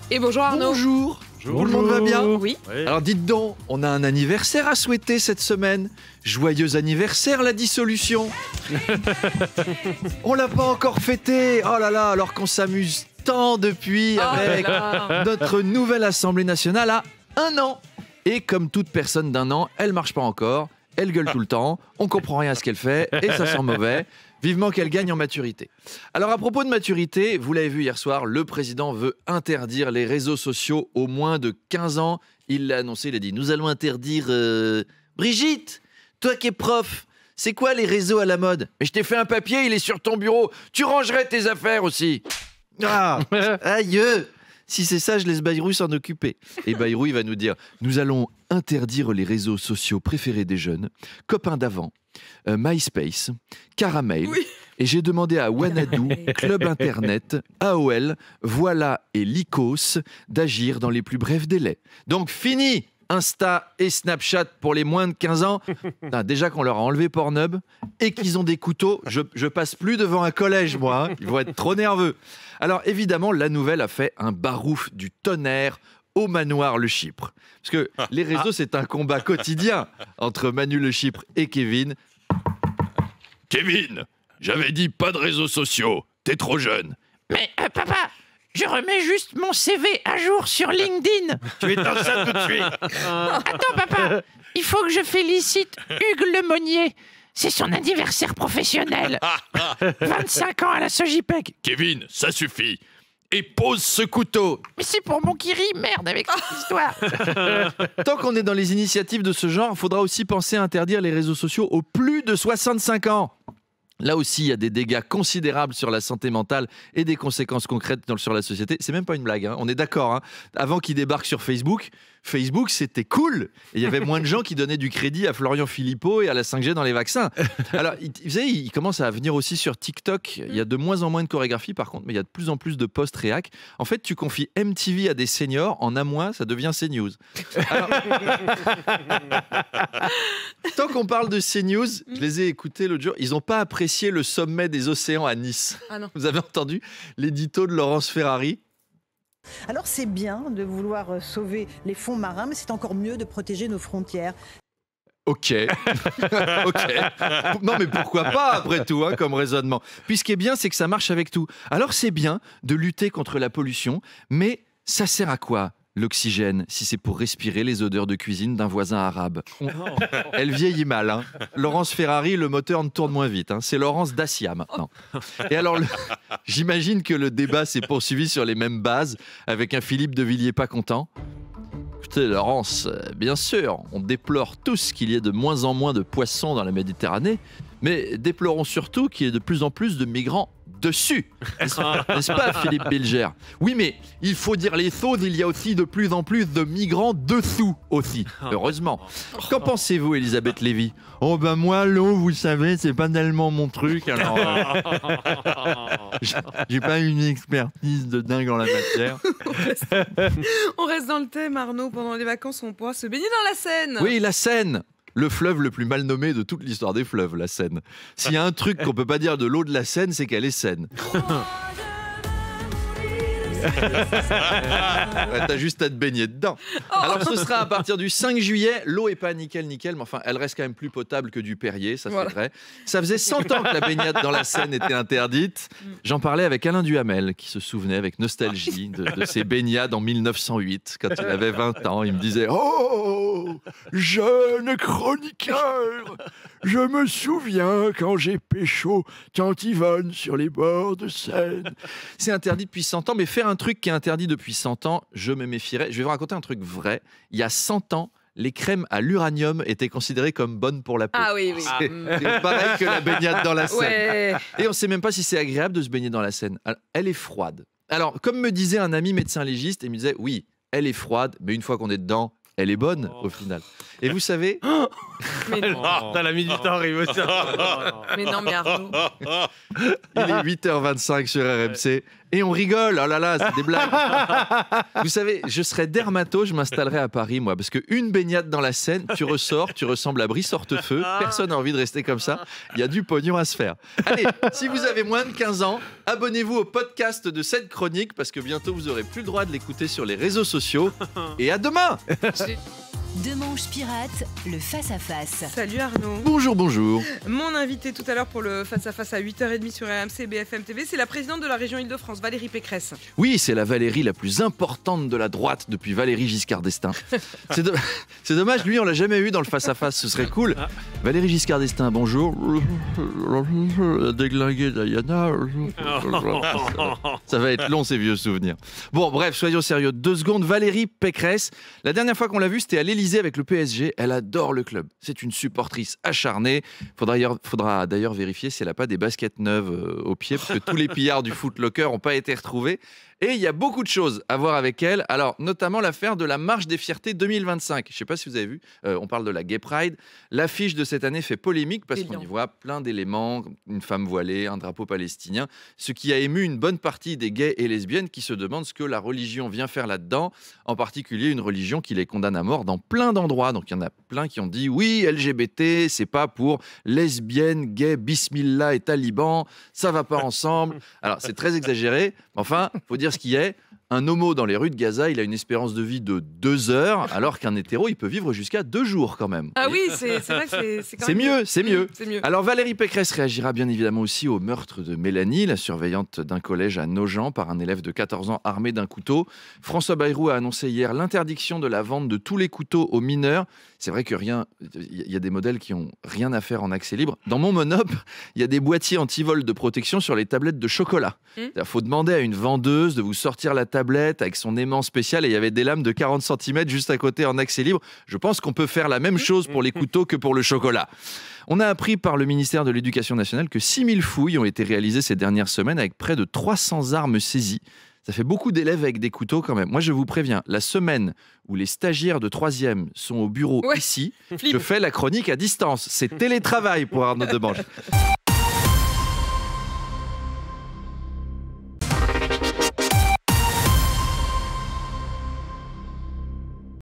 Et bonjour Arnaud. Bonjour. Tout le monde va bien? Oui. Alors dites donc, on a un anniversaire à souhaiter cette semaine. Joyeux anniversaire, la dissolution. On l'a pas encore fêté. Oh là là, alors qu'on s'amuse tant depuis avec notre nouvelle Assemblée nationale à 1 an. Et comme toute personne d'1 an, elle marche pas encore. Elle gueule tout le temps, on comprend rien à ce qu'elle fait et ça sent mauvais. Vivement qu'elle gagne en maturité. Alors à propos de maturité, vous l'avez vu hier soir, le président veut interdire les réseaux sociaux aux moins de 15 ans. Il l'a annoncé, il a dit « Nous allons interdire... Brigitte, toi qui es prof, c'est quoi les réseaux à la mode ? Mais je t'ai fait un papier, il est sur ton bureau. Tu rangerais tes affaires aussi. » Ah, aïe. Si c'est ça, je laisse Bayrou s'en occuper. Et Bayrou, il va nous dire « Nous allons interdire les réseaux sociaux préférés des jeunes, copains d'avant, MySpace, Caramel, et j'ai demandé à Wanadoo, Club Internet, AOL, Voilà et Lycos d'agir dans les plus brefs délais. Donc fini Insta et Snapchat pour les moins de 15 ans. Putain, déjà qu'on leur a enlevé Pornhub et qu'ils ont des couteaux, je passe plus devant un collège, moi. Ils vont être trop nerveux. Alors évidemment, la nouvelle a fait un barouf du tonnerre au manoir Le Chypre. Parce que les réseaux, c'est un combat quotidien entre Manu Le Chypre et Kevin. Kevin, j'avais dit pas de réseaux sociaux. T'es trop jeune. Mais papa, je remets juste mon CV à jour sur LinkedIn. Tu éteins ça tout de suite. Attends papa, il faut que je félicite Hugues Lemonnier. C'est son anniversaire professionnel. 25 ans à la Sogipec. Kevin, ça suffit. Et pose ce couteau. Mais c'est pour mon Kiri, merde, avec cette histoire. Tant qu'on est dans les initiatives de ce genre, il faudra aussi penser à interdire les réseaux sociaux aux plus de 65 ans. Là aussi, il y a des dégâts considérables sur la santé mentale et des conséquences concrètes sur la société. C'est même pas une blague, hein. On est d'accord. Hein. Avant qu'il débarque sur Facebook, c'était cool. Et il y avait moins de gens qui donnaient du crédit à Florian Philippot et à la 5G dans les vaccins. Alors, vous savez, il commence à venir aussi sur TikTok. Il y a de moins en moins de chorégraphie, par contre, mais il y a de plus en plus de posts réac. En fait, tu confies MTV à des seniors. En un mois, ça devient CNews. Alors, tant qu'on parle de CNews, je les ai écoutés l'autre jour. Ils n'ont pas apprécié le sommet des océans à Nice. Ah non. Vous avez entendu l'édito de Laurence Ferrari? Alors c'est bien de vouloir sauver les fonds marins, mais c'est encore mieux de protéger nos frontières. Ok. Ok. Non mais pourquoi pas après tout, hein, comme raisonnement. Puis ce qui est bien, c'est que ça marche avec tout. Alors c'est bien de lutter contre la pollution, mais ça sert à quoi l'oxygène, si c'est pour respirer les odeurs de cuisine d'un voisin arabe? Elle vieillit mal. Hein. Laurence Ferrari, le moteur ne tourne moins vite. Hein. C'est Laurence Dacia maintenant. Et alors, j'imagine que le débat s'est poursuivi sur les mêmes bases, avec un Philippe de Villiers pas content. Écoutez, Laurence, bien sûr, on déplore tous qu'il y ait de moins en moins de poissons dans la Méditerranée, mais déplorons surtout qu'il y ait de plus en plus de migrants dessus. N'est-ce pas, Philippe Bilger? Oui, mais il faut dire les choses, il y a aussi de plus en plus de migrants dessous aussi, heureusement. Qu'en pensez-vous, Elisabeth Lévy? Oh ben moi, l'eau, vous savez, c'est pas tellement mon truc, alors j'ai pas une expertise de dingue en la matière. On reste dans le thème, Arnaud. Pendant les vacances, on pourra se baigner dans la Seine. Oui, la Seine. Le fleuve le plus mal nommé de toute l'histoire des fleuves, la Seine. S'il y a un truc qu'on peut pas dire de l'eau de la Seine, c'est qu'elle est saine. Ouais, t'as juste à te baigner dedans. Alors ce sera à partir du 5 juillet. L'eau est pas nickel, mais enfin elle reste quand même plus potable que du Perrier, ça c'est vrai. Ça faisait 100 ans que la baignade dans la Seine était interdite. J'en parlais avec Alain Duhamel qui se souvenait avec nostalgie de ses baignades en 1908 quand il avait 20 ans. Il me disait « Oh, jeune chroniqueur, je me souviens quand j'ai pécho tante Yvonne sur les bords de Seine. » C'est interdit depuis 100 ans, mais faire un truc qui est interdit depuis 100 ans, je me méfierais. Je vais vous raconter un truc vrai. Il y a 100 ans, les crèmes à l'uranium étaient considérées comme bonnes pour la peau. Ah oui, oui. C'est pareil que la baignade dans la Seine. Ouais. Et on ne sait même pas si c'est agréable de se baigner dans la Seine. Alors, elle est froide. Alors, comme me disait un ami médecin légiste, il me disait, oui, elle est froide, mais une fois qu'on est dedans, elle est bonne au final. Et vous savez... Mais non. T'as la minute arrive aussi. Mais non, mais Arnaud. Il est 8h25 sur RMC. Et on rigole, oh là là, c'est des blagues. Vous savez, je serais dermato, je m'installerais à Paris, moi, parce qu'une baignade dans la Seine, tu ressors, tu ressembles à Brice Hortefeux, personne n'a envie de rester comme ça, il y a du pognon à se faire. Allez, si vous avez moins de 15 ans, abonnez-vous au podcast de cette chronique, parce que bientôt vous aurez plus le droit de l'écouter sur les réseaux sociaux. Et à demain. Demanche pirate, le face-à-face. Salut Arnaud. Bonjour, bonjour. Mon invité tout à l'heure pour le face-à-face à 8h30 sur RMC et BFM TV, c'est la présidente de la région Île-de-France, Valérie Pécresse. Oui, c'est la Valérie la plus importante de la droite depuis Valéry Giscard d'Estaing. C'est dommage, lui, on l'a jamais eu dans le face-à-face, ce serait cool. Valéry Giscard d'Estaing, bonjour. Déglingué Diana. Ça va être long, ces vieux souvenirs. Bon, bref, soyons sérieux. 2 secondes, Valérie Pécresse. La dernière fois qu'on l'a vue, c'était à l'Élysée avec le PSG. Elle adore le club. C'est une supportrice acharnée. Faudra d'ailleurs vérifier si elle n'a pas des baskets neuves au pied, parce que tous les pillards du Foot Locker n'ont pas été retrouvés. Et il y a beaucoup de choses à voir avec elle. Alors, notamment l'affaire de la Marche des Fiertés 2025. Je ne sais pas si vous avez vu, on parle de la Gay Pride. L'affiche de cette année fait polémique parce qu'on y voit plein d'éléments, une femme voilée, un drapeau palestinien, ce qui a ému une bonne partie des gays et lesbiennes qui se demandent ce que la religion vient faire là-dedans, en particulier une religion qui les condamne à mort dans plein d'endroits. Donc, il y en a plein qui ont dit « Oui, LGBT, c'est pas pour lesbiennes, gays, bismillah et talibans, ça va pas ensemble. » Alors, c'est très exagéré, mais enfin, il faut dire ce qui est. Un homo dans les rues de Gaza, il a une espérance de vie de 2 heures, alors qu'un hétéro, il peut vivre jusqu'à 2 jours quand même. Ah oui, c'est vrai que c'est quand c'est même... mieux, c'est mieux. C'est mieux. Alors Valérie Pécresse réagira bien évidemment aussi au meurtre de Mélanie, la surveillante d'un collège à Nogent par un élève de 14 ans armé d'un couteau. François Bayrou a annoncé hier l'interdiction de la vente de tous les couteaux aux mineurs. C'est vrai que il y a des modèles qui ont rien à faire en accès libre. Dans mon Monop, il y a des boîtiers anti-vol de protection sur les tablettes de chocolat. Il faut demander à une vendeuse de vous sortir la tablette avec son aimant spécial et il y avait des lames de 40 cm juste à côté en accès libre. Je pense qu'on peut faire la même chose pour les couteaux que pour le chocolat. On a appris par le ministère de l'Éducation nationale que 6000 fouilles ont été réalisées ces dernières semaines avec près de 300 armes saisies. Ça fait beaucoup d'élèves avec des couteaux quand même. Moi, je vous préviens, la semaine où les stagiaires de 3e sont au bureau ici, je fais la chronique à distance. C'est télétravail pour Arnaud Debange.